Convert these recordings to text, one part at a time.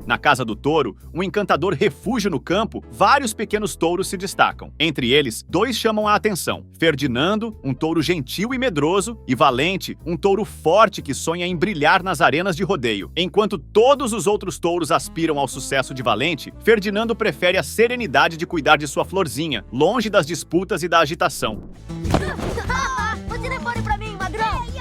Na casa do touro, um encantador refúgio no campo, vários pequenos touros se destacam. Entre eles, dois chamam a atenção: Ferdinando, um touro gentil e medroso, e Valente, um touro forte que sonha em brilhar nas arenas de rodeio. Enquanto todos os outros touros aspiram ao sucesso de Valente, Ferdinando prefere a serenidade de cuidar de sua florzinha, longe das disputas e da agitação. Você levou pra mim, ladrão!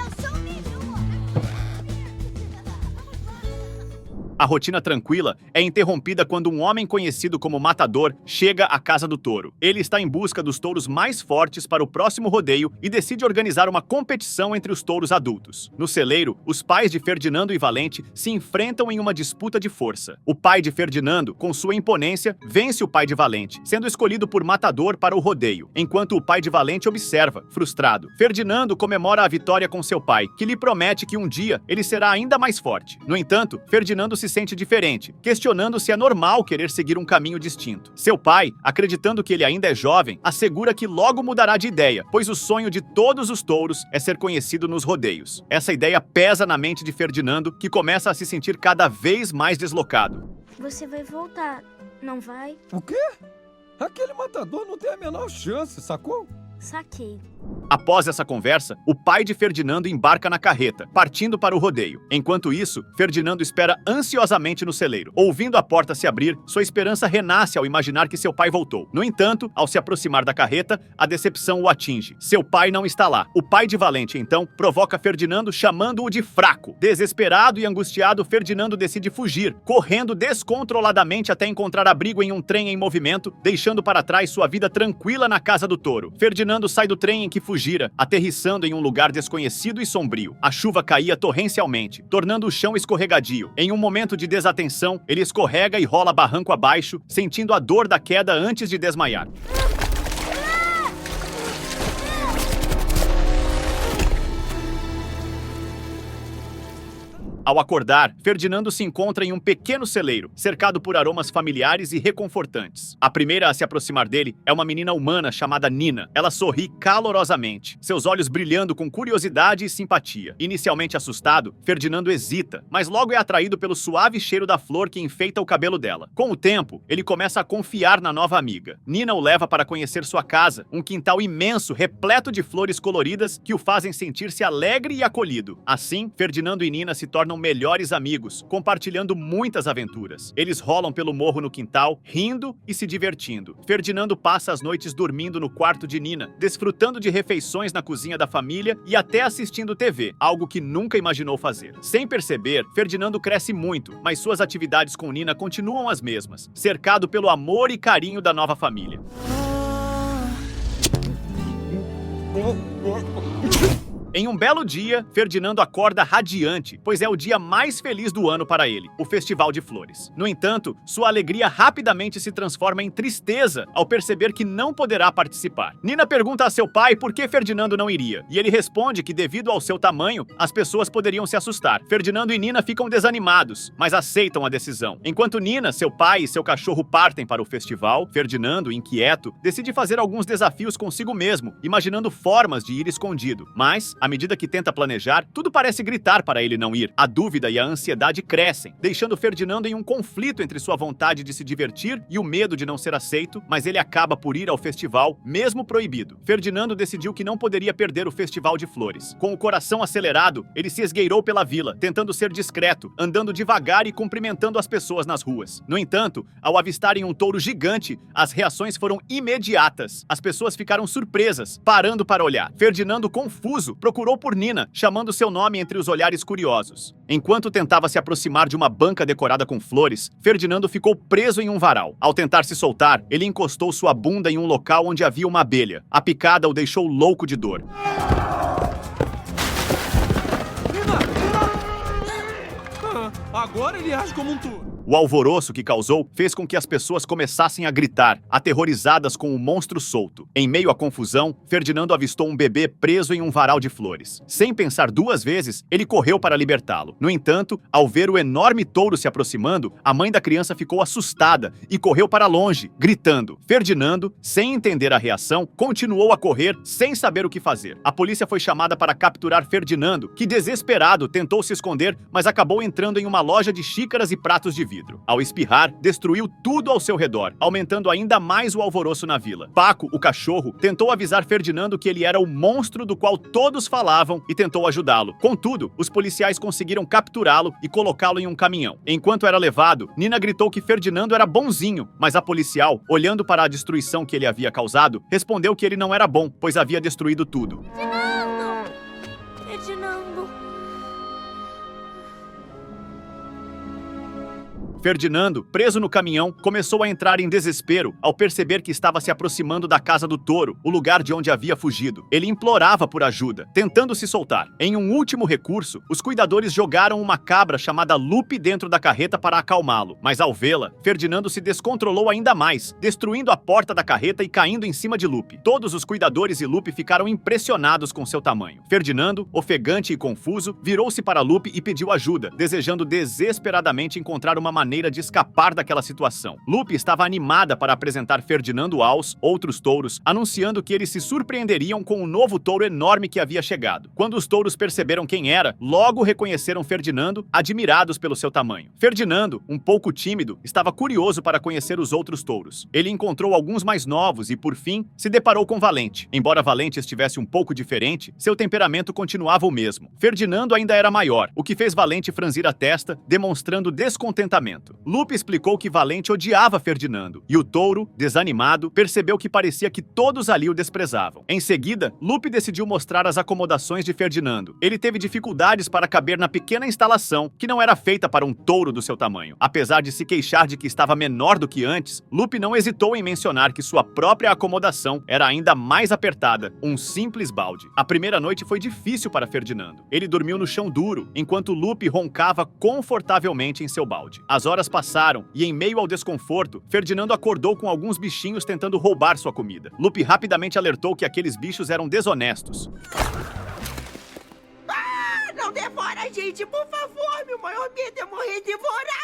A rotina tranquila é interrompida quando um homem conhecido como Matador chega à casa do touro. Ele está em busca dos touros mais fortes para o próximo rodeio e decide organizar uma competição entre os touros adultos. No celeiro, os pais de Ferdinando e Valente se enfrentam em uma disputa de força. O pai de Ferdinando, com sua imponência, vence o pai de Valente, sendo escolhido por Matador para o rodeio, enquanto o pai de Valente observa, frustrado. Ferdinando comemora a vitória com seu pai, que lhe promete que um dia ele será ainda mais forte. No entanto, Ferdinando se sente diferente, questionando se é normal querer seguir um caminho distinto. Seu pai, acreditando que ele ainda é jovem, assegura que logo mudará de ideia, pois o sonho de todos os touros é ser conhecido nos rodeios. Essa ideia pesa na mente de Ferdinando, que começa a se sentir cada vez mais deslocado. Você vai voltar, não vai? O quê? Aquele matador não tem a menor chance, sacou? Saquei. Após essa conversa, o pai de Ferdinando embarca na carreta, partindo para o rodeio. Enquanto isso, Ferdinando espera ansiosamente no celeiro. Ouvindo a porta se abrir, sua esperança renasce ao imaginar que seu pai voltou. No entanto, ao se aproximar da carreta, a decepção o atinge. Seu pai não está lá. O pai de Valente, então, provoca Ferdinando chamando-o de fraco. Desesperado e angustiado, Ferdinando decide fugir, correndo descontroladamente até encontrar abrigo em um trem em movimento, deixando para trás sua vida tranquila na casa do touro. Ferdinando sai do trem em que fugira, aterrissando em um lugar desconhecido e sombrio. A chuva caía torrencialmente, tornando o chão escorregadio. Em um momento de desatenção, ele escorrega e rola barranco abaixo, sentindo a dor da queda antes de desmaiar. Ao acordar, Ferdinando se encontra em um pequeno celeiro, cercado por aromas familiares e reconfortantes. A primeira a se aproximar dele é uma menina humana chamada Nina. Ela sorri calorosamente, seus olhos brilhando com curiosidade e simpatia. Inicialmente assustado, Ferdinando hesita, mas logo é atraído pelo suave cheiro da flor que enfeita o cabelo dela. Com o tempo, ele começa a confiar na nova amiga. Nina o leva para conhecer sua casa, um quintal imenso repleto de flores coloridas que o fazem sentir-se alegre e acolhido. Assim, Ferdinando e Nina se tornam melhores amigos, compartilhando muitas aventuras. Eles rolam pelo morro no quintal, rindo e se divertindo. Ferdinando passa as noites dormindo no quarto de Nina, desfrutando de refeições na cozinha da família e até assistindo TV, algo que nunca imaginou fazer. Sem perceber, Ferdinando cresce muito, mas suas atividades com Nina continuam as mesmas, cercado pelo amor e carinho da nova família. Em um belo dia, Ferdinando acorda radiante, pois é o dia mais feliz do ano para ele, o Festival de Flores. No entanto, sua alegria rapidamente se transforma em tristeza ao perceber que não poderá participar. Nina pergunta a seu pai por que Ferdinando não iria, e ele responde que devido ao seu tamanho, as pessoas poderiam se assustar. Ferdinando e Nina ficam desanimados, mas aceitam a decisão. Enquanto Nina, seu pai e seu cachorro partem para o festival, Ferdinando, inquieto, decide fazer alguns desafios consigo mesmo, imaginando formas de ir escondido. Mas, à medida que tenta planejar, tudo parece gritar para ele não ir. A dúvida e a ansiedade crescem, deixando Ferdinando em um conflito entre sua vontade de se divertir e o medo de não ser aceito, mas ele acaba por ir ao festival, mesmo proibido. Ferdinando decidiu que não poderia perder o Festival de Flores. Com o coração acelerado, ele se esgueirou pela vila, tentando ser discreto, andando devagar e cumprimentando as pessoas nas ruas. No entanto, ao avistarem um touro gigante, as reações foram imediatas. As pessoas ficaram surpresas, parando para olhar. Ferdinando, confuso, procurou por Nina, chamando seu nome entre os olhares curiosos. Enquanto tentava se aproximar de uma banca decorada com flores, Ferdinando ficou preso em um varal. Ao tentar se soltar, ele encostou sua bunda em um local onde havia uma abelha. A picada o deixou louco de dor. Agora ele age como um touro. O alvoroço que causou fez com que as pessoas começassem a gritar, aterrorizadas com o monstro solto. Em meio à confusão, Ferdinando avistou um bebê preso em um varal de flores. Sem pensar duas vezes, ele correu para libertá-lo. No entanto, ao ver o enorme touro se aproximando, a mãe da criança ficou assustada e correu para longe, gritando. Ferdinando, sem entender a reação, continuou a correr sem saber o que fazer. A polícia foi chamada para capturar Ferdinando, que desesperado tentou se esconder, mas acabou entrando em uma loja de xícaras e pratos de vidro. vidro. Ao espirrar, destruiu tudo ao seu redor, aumentando ainda mais o alvoroço na vila. Paco, o cachorro, tentou avisar Ferdinando que ele era o monstro do qual todos falavam e tentou ajudá-lo. Contudo, os policiais conseguiram capturá-lo e colocá-lo em um caminhão. Enquanto era levado, Nina gritou que Ferdinando era bonzinho, mas a policial, olhando para a destruição que ele havia causado, respondeu que ele não era bom, pois havia destruído tudo. Ferdinando! Ferdinando! Ferdinando, preso no caminhão, começou a entrar em desespero ao perceber que estava se aproximando da casa do touro, o lugar de onde havia fugido. Ele implorava por ajuda, tentando se soltar. Em um último recurso, os cuidadores jogaram uma cabra chamada Lupe dentro da carreta para acalmá-lo. Mas ao vê-la, Ferdinando se descontrolou ainda mais, destruindo a porta da carreta e caindo em cima de Lupe. Todos os cuidadores e Lupe ficaram impressionados com seu tamanho. Ferdinando, ofegante e confuso, virou-se para Lupe e pediu ajuda, desejando desesperadamente encontrar uma maneira de escapar daquela situação. Lupe estava animada para apresentar Ferdinando aos outros touros, anunciando que eles se surpreenderiam com o novo touro enorme que havia chegado. Quando os touros perceberam quem era, logo reconheceram Ferdinando, admirados pelo seu tamanho. Ferdinando, um pouco tímido, estava curioso para conhecer os outros touros. Ele encontrou alguns mais novos e, por fim, se deparou com Valente. Embora Valente estivesse um pouco diferente, seu temperamento continuava o mesmo. Ferdinando ainda era maior, o que fez Valente franzir a testa, demonstrando descontentamento. Lupe explicou que Valente odiava Ferdinando, e o touro, desanimado, percebeu que parecia que todos ali o desprezavam. Em seguida, Lupe decidiu mostrar as acomodações de Ferdinando. Ele teve dificuldades para caber na pequena instalação, que não era feita para um touro do seu tamanho. Apesar de se queixar de que estava menor do que antes, Lupe não hesitou em mencionar que sua própria acomodação era ainda mais apertada, um simples balde. A primeira noite foi difícil para Ferdinando. Ele dormiu no chão duro, enquanto Lupe roncava confortavelmente em seu balde. As horas passaram e, em meio ao desconforto, Ferdinando acordou com alguns bichinhos tentando roubar sua comida. Lupe rapidamente alertou que aqueles bichos eram desonestos. Não devora a gente, por favor! Meu maior medo é morrer devorado!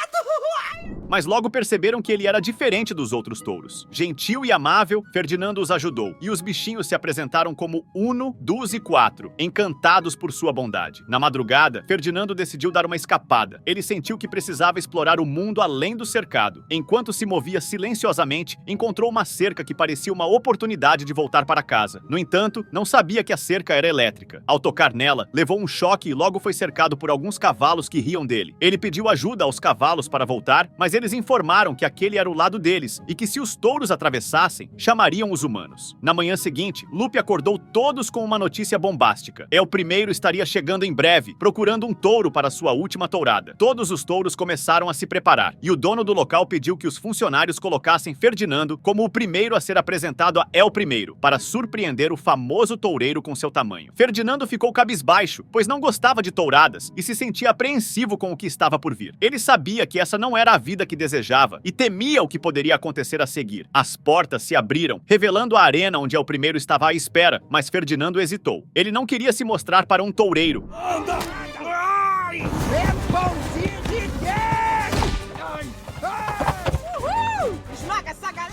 Mas logo perceberam que ele era diferente dos outros touros. Gentil e amável, Ferdinando os ajudou, e os bichinhos se apresentaram como Uno, Duz e Quatro, encantados por sua bondade. Na madrugada, Ferdinando decidiu dar uma escapada. Ele sentiu que precisava explorar o mundo além do cercado. Enquanto se movia silenciosamente, encontrou uma cerca que parecia uma oportunidade de voltar para casa. No entanto, não sabia que a cerca era elétrica. Ao tocar nela, levou um choque e logo foi cercado por alguns cavalos que riam dele. Ele pediu ajuda aos cavalos para voltar, mas eles informaram que aquele era o lado deles e que se os touros atravessassem, chamariam os humanos. Na manhã seguinte, Lupe acordou todos com uma notícia bombástica. El Primeiro estaria chegando em breve, procurando um touro para sua última tourada. Todos os touros começaram a se preparar, e o dono do local pediu que os funcionários colocassem Ferdinando como o primeiro a ser apresentado a El Primeiro, para surpreender o famoso toureiro com seu tamanho. Ferdinando ficou cabisbaixo, pois não gostava de touradas e se sentia apreensivo com o que estava por vir. Ele sabia que essa não era a vida que desejava e temia o que poderia acontecer a seguir. As portas se abriram, revelando a arena onde El Primeiro estava à espera, mas Ferdinando hesitou. Ele não queria se mostrar para um toureiro. Anda! Ai! É pãozinho de Deus! Ai! Uhul! Esmaga essa galera!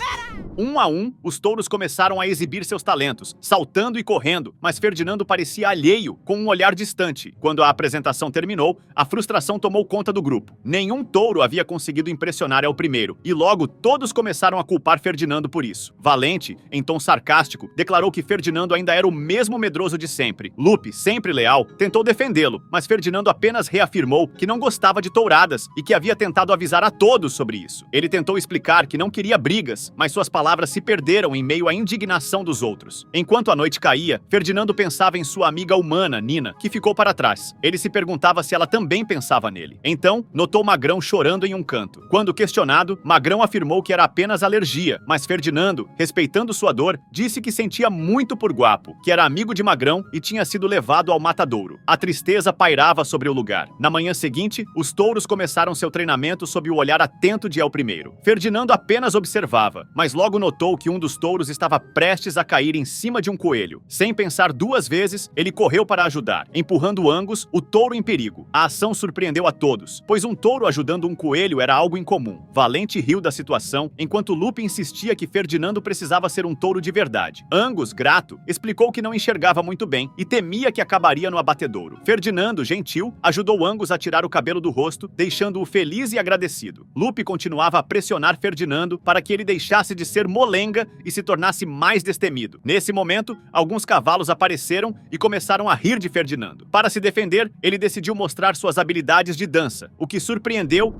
Um a um, os touros começaram a exibir seus talentos, saltando e correndo, mas Ferdinando parecia alheio, com um olhar distante. Quando a apresentação terminou, a frustração tomou conta do grupo. Nenhum touro havia conseguido impressionar El Primeiro, e logo todos começaram a culpar Ferdinando por isso. Valente, em tom sarcástico, declarou que Ferdinando ainda era o mesmo medroso de sempre. Lupe, sempre leal, tentou defendê-lo, mas Ferdinando apenas reafirmou que não gostava de touradas e que havia tentado avisar a todos sobre isso. Ele tentou explicar que não queria brigas, mas suas palavras se perderam em meio à indignação dos outros. Enquanto a noite caía, Ferdinando pensava em sua amiga humana, Nina, que ficou para trás. Ele se perguntava se ela também pensava nele. Então, notou Magrão chorando em um canto. Quando questionado, Magrão afirmou que era apenas alergia, mas Ferdinando, respeitando sua dor, disse que sentia muito por Guapo, que era amigo de Magrão e tinha sido levado ao matadouro. A tristeza pairava sobre o lugar. Na manhã seguinte, os touros começaram seu treinamento sob o olhar atento de El Primeiro. Ferdinando apenas observava, mas logo logo notou que um dos touros estava prestes a cair em cima de um coelho. Sem pensar duas vezes, ele correu para ajudar, empurrando Angus, o touro em perigo. A ação surpreendeu a todos, pois um touro ajudando um coelho era algo incomum. Valente riu da situação, enquanto Lupe insistia que Ferdinando precisava ser um touro de verdade. Angus, grato, explicou que não enxergava muito bem e temia que acabaria no abatedouro. Ferdinando, gentil, ajudou Angus a tirar o cabelo do rosto, deixando-o feliz e agradecido. Lupe continuava a pressionar Ferdinando para que ele deixasse de ser molenga e se tornasse mais destemido. Nesse momento, alguns cavalos apareceram e começaram a rir de Ferdinando. Para se defender, ele decidiu mostrar suas habilidades de dança, o que surpreendeu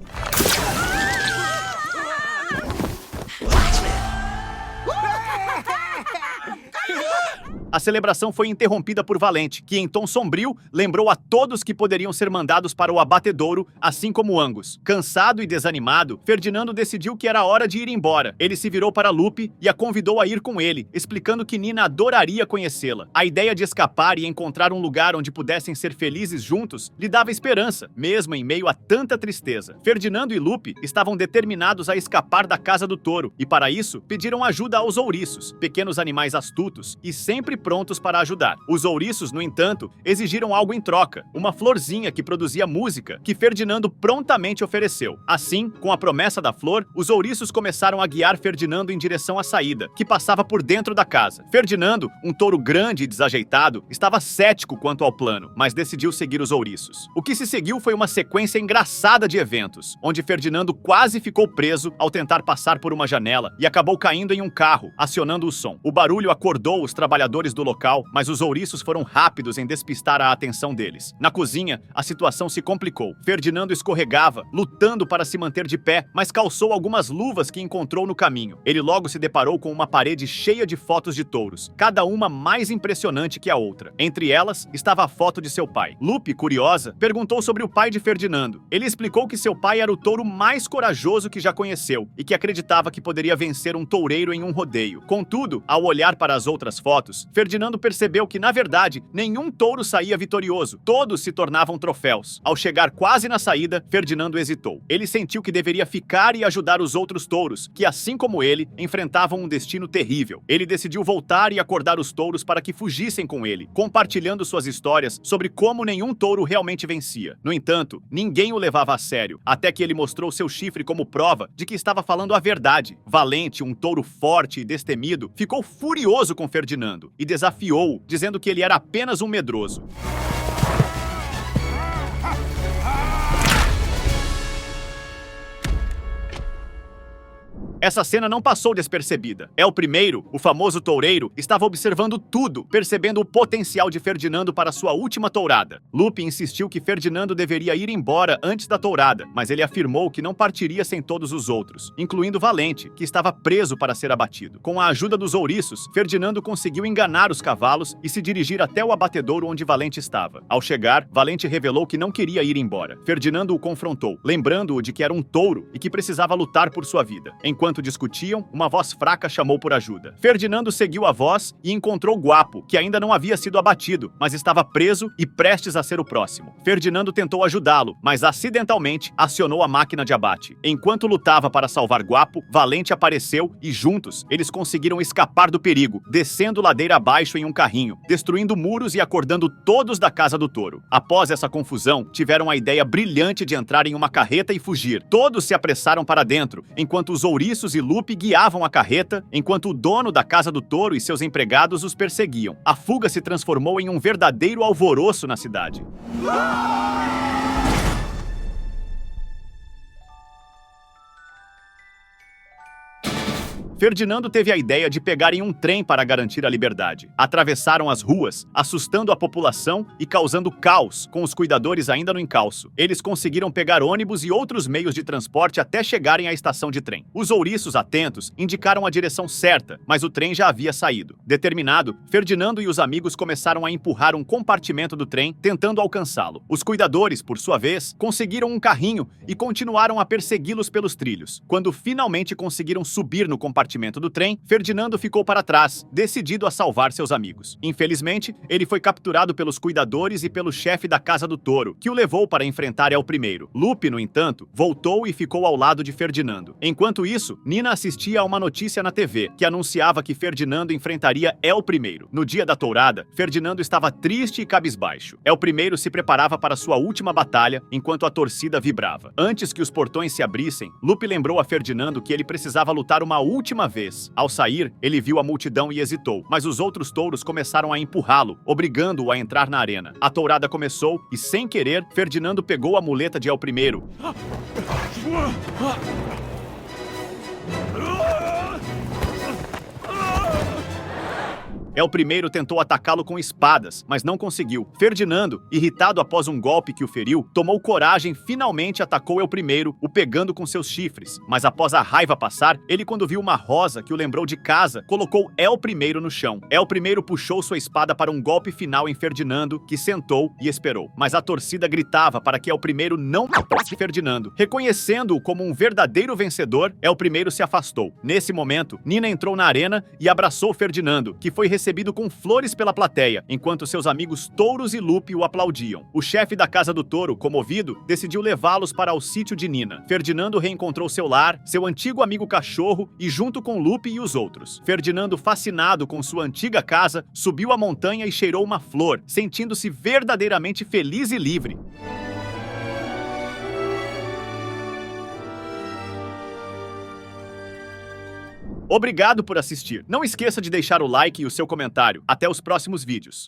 A celebração foi interrompida por Valente, que em tom sombrio lembrou a todos que poderiam ser mandados para o abatedouro, assim como Angus. Cansado e desanimado, Ferdinando decidiu que era hora de ir embora. Ele se virou para Lupe e a convidou a ir com ele, explicando que Nina adoraria conhecê-la. A ideia de escapar e encontrar um lugar onde pudessem ser felizes juntos lhe dava esperança, mesmo em meio a tanta tristeza. Ferdinando e Lupe estavam determinados a escapar da casa do touro e, para isso, pediram ajuda aos ouriços, pequenos animais astutos e sempre prontos para ajudar. Os ouriços, no entanto, exigiram algo em troca, uma florzinha que produzia música, que Ferdinando prontamente ofereceu. Assim, com a promessa da flor, os ouriços começaram a guiar Ferdinando em direção à saída, que passava por dentro da casa. Ferdinando, um touro grande e desajeitado, estava cético quanto ao plano, mas decidiu seguir os ouriços. O que se seguiu foi uma sequência engraçada de eventos, onde Ferdinando quase ficou preso ao tentar passar por uma janela e acabou caindo em um carro, acionando o som. O barulho acordou os trabalhadores do local, mas os ouriços foram rápidos em despistar a atenção deles. Na cozinha, a situação se complicou. Ferdinando escorregava, lutando para se manter de pé, mas calçou algumas luvas que encontrou no caminho. Ele logo se deparou com uma parede cheia de fotos de touros, cada uma mais impressionante que a outra. Entre elas, estava a foto de seu pai. Lupe, curiosa, perguntou sobre o pai de Ferdinando. Ele explicou que seu pai era o touro mais corajoso que já conheceu e que acreditava que poderia vencer um toureiro em um rodeio. Contudo, ao olhar para as outras fotos, Ferdinando percebeu que, na verdade, nenhum touro saía vitorioso. Todos se tornavam troféus. Ao chegar quase na saída, Ferdinando hesitou. Ele sentiu que deveria ficar e ajudar os outros touros, que, assim como ele, enfrentavam um destino terrível. Ele decidiu voltar e acordar os touros para que fugissem com ele, compartilhando suas histórias sobre como nenhum touro realmente vencia. No entanto, ninguém o levava a sério, até que ele mostrou seu chifre como prova de que estava falando a verdade. Valente, um touro forte e destemido, ficou furioso com Ferdinando e desafiou-o, dizendo que ele era apenas um medroso. Essa cena não passou despercebida. El Primeiro, o famoso toureiro, estava observando tudo, percebendo o potencial de Ferdinando para sua última tourada. Lupe insistiu que Ferdinando deveria ir embora antes da tourada, mas ele afirmou que não partiria sem todos os outros, incluindo Valente, que estava preso para ser abatido. Com a ajuda dos ouriços, Ferdinando conseguiu enganar os cavalos e se dirigir até o abatedouro onde Valente estava. Ao chegar, Valente revelou que não queria ir embora. Ferdinando o confrontou, lembrando-o de que era um touro e que precisava lutar por sua vida. Enquanto discutiam, uma voz fraca chamou por ajuda. Ferdinando seguiu a voz e encontrou Guapo, que ainda não havia sido abatido, mas estava preso e prestes a ser o próximo. Ferdinando tentou ajudá-lo, mas acidentalmente acionou a máquina de abate. Enquanto lutava para salvar Guapo, Valente apareceu e juntos eles conseguiram escapar do perigo, descendo ladeira abaixo em um carrinho, destruindo muros e acordando todos da casa do touro. Após essa confusão, tiveram a ideia brilhante de entrar em uma carreta e fugir. Todos se apressaram para dentro, enquanto os ouriços e Lupe guiavam a carreta, enquanto o dono da casa do touro e seus empregados os perseguiam. A fuga se transformou em um verdadeiro alvoroço na cidade. Ferdinando teve a ideia de pegarem um trem para garantir a liberdade. Atravessaram as ruas, assustando a população e causando caos, com os cuidadores ainda no encalço. Eles conseguiram pegar ônibus e outros meios de transporte até chegarem à estação de trem. Os ouriços, atentos, indicaram a direção certa, mas o trem já havia saído. Determinado, Ferdinando e os amigos começaram a empurrar um compartimento do trem, tentando alcançá-lo. Os cuidadores, por sua vez, conseguiram um carrinho e continuaram a persegui-los pelos trilhos. Quando finalmente conseguiram subir no compartimento, compartimento do trem, Ferdinando ficou para trás, decidido a salvar seus amigos. Infelizmente, ele foi capturado pelos cuidadores e pelo chefe da Casa do Touro, que o levou para enfrentar El Primeiro. Lupe, no entanto, voltou e ficou ao lado de Ferdinando. Enquanto isso, Nina assistia a uma notícia na TV, que anunciava que Ferdinando enfrentaria El Primeiro. No dia da tourada, Ferdinando estava triste e cabisbaixo. El Primeiro se preparava para sua última batalha, enquanto a torcida vibrava. Antes que os portões se abrissem, Lupe lembrou a Ferdinando que ele precisava lutar uma última vez. Ao sair, ele viu a multidão e hesitou, mas os outros touros começaram a empurrá-lo, obrigando-o a entrar na arena. A tourada começou e, sem querer, Ferdinando pegou a muleta de El Primeiro. El Primeiro tentou atacá-lo com espadas, mas não conseguiu. Ferdinando, irritado após um golpe que o feriu, tomou coragem e finalmente atacou El Primeiro, o pegando com seus chifres. Mas após a raiva passar, ele, quando viu uma rosa que o lembrou de casa, colocou El Primeiro no chão. El Primeiro puxou sua espada para um golpe final em Ferdinando, que sentou e esperou. Mas a torcida gritava para que El Primeiro não matasse Ferdinando. Reconhecendo-o como um verdadeiro vencedor, El Primeiro se afastou. Nesse momento, Nina entrou na arena e abraçou Ferdinando, que foi recebido com flores pela plateia, enquanto seus amigos Touros e Lupe o aplaudiam. O chefe da Casa do Touro, comovido, decidiu levá-los para o sítio de Nina. Ferdinando reencontrou seu lar, seu antigo amigo cachorro e junto com Lupe e os outros. Ferdinando, fascinado com sua antiga casa, subiu a montanha e cheirou uma flor, sentindo-se verdadeiramente feliz e livre. Obrigado por assistir. Não esqueça de deixar o like e o seu comentário. Até os próximos vídeos.